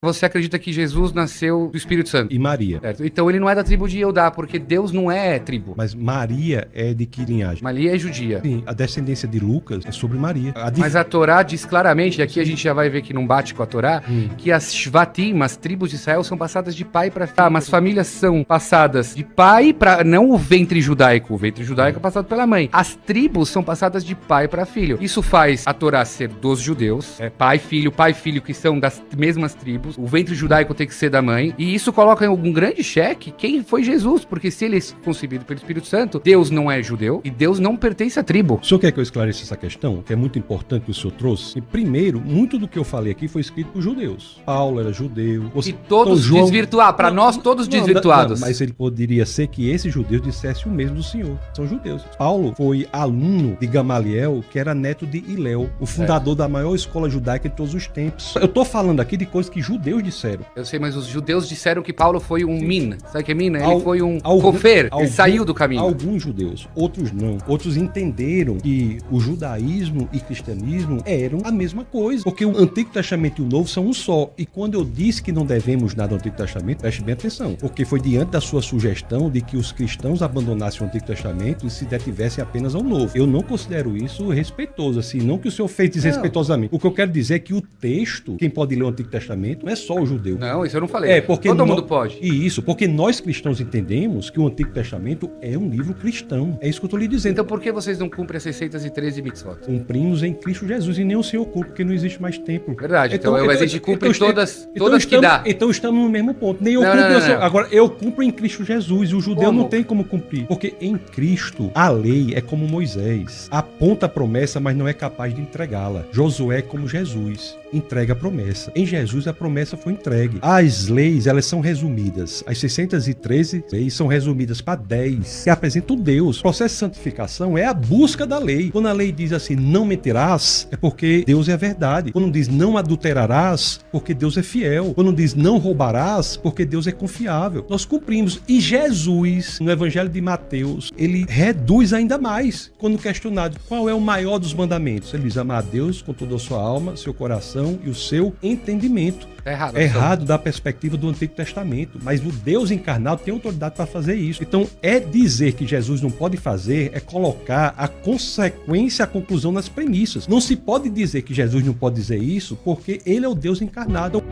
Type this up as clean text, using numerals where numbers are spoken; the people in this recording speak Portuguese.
Você acredita que Jesus nasceu do Espírito Santo? E Maria. Certo. Então ele não é da tribo de Eudá, porque Deus não é tribo. Mas Maria é de que linhagem? Maria é judia. Sim, a descendência de Lucas é sobre Maria. Mas a Torá diz claramente, e aqui a gente já vai ver que não bate com a Torá, que as Shvatim, as tribos de Israel, são passadas de pai para filho. Mas famílias são passadas de pai para... Não o ventre judaico. O ventre judaico é passado pela mãe. As tribos são passadas de pai para filho. Isso faz a Torá ser dos judeus. Pai, filho, que são das mesmas tribos. O ventre judaico tem que ser da mãe. E isso coloca em algum grande cheque quem foi Jesus. Porque se ele é concebido pelo Espírito Santo, Deus não é judeu e Deus não pertence à tribo. O senhor quer que eu esclareça essa questão? Que é muito importante que o senhor trouxe. E primeiro, muito do que eu falei aqui foi escrito por judeus. Paulo era judeu. E todos João... desvirtuar. Para nós, todos desvirtuados. Não, mas ele poderia ser que esses judeus dissessem o mesmo do Senhor. São judeus. Paulo foi aluno de Gamaliel, que era neto de Hilel, o fundador da maior escola judaica de todos os tempos. Eu tô falando aqui de coisas que judeus disseram. Eu sei, mas os judeus disseram que Paulo foi um mina. Sabe o que é mina? Ele foi um cofer. Ele saiu do caminho. Alguns judeus, outros não. Outros entenderam que o judaísmo e cristianismo eram a mesma coisa. Porque o Antigo Testamento e o Novo são um só. E quando eu disse que não devemos nada ao Antigo Testamento, preste bem atenção. Porque foi diante da sua sugestão de que os cristãos abandonassem o Antigo Testamento e se detivessem apenas ao Novo. Eu não considero isso respeitoso, assim. Não que o senhor fez desrespeitosamente. O que eu quero dizer é que o texto, quem pode ler o Antigo Testamento, não é só o judeu. Não, isso eu não falei. Porque todo mundo pode. E isso, porque nós cristãos entendemos que o Antigo Testamento é um livro cristão. É isso que eu estou lhe dizendo. Então por que vocês não cumprem as 613 mitzvot? Cumprimos em Cristo Jesus e nem o Senhor cumpre, porque não existe mais templo. Verdade, então a gente cumpre todas que dá. Então estamos no mesmo ponto. Nem eu cumpro. Agora, eu cumpro em Cristo Jesus e o judeu não tem como cumprir. Porque em Cristo, a lei é como Moisés. Aponta a promessa, mas não é capaz de entregá-la. Josué é como Jesus. Entrega a promessa. Em Jesus, a promessa foi entregue. As leis, elas são resumidas. As 613 leis são resumidas para 10, que apresentam Deus. O processo de santificação é a busca da lei. Quando a lei diz assim, não mentirás, é porque Deus é a verdade. Quando diz não adulterarás, porque Deus é fiel. Quando diz não roubarás, porque Deus é confiável. Nós cumprimos. E Jesus, no Evangelho de Mateus, ele reduz ainda mais. Quando questionado qual é o maior dos mandamentos, ele diz amar a Deus com toda a sua alma, seu coração e o seu entendimento. É errado da perspectiva do Antigo Testamento, mas o Deus encarnado tem autoridade para fazer isso. Então, dizer que Jesus não pode fazer, é colocar a consequência, a conclusão nas premissas. Não se pode dizer que Jesus não pode dizer isso, porque ele é o Deus encarnado.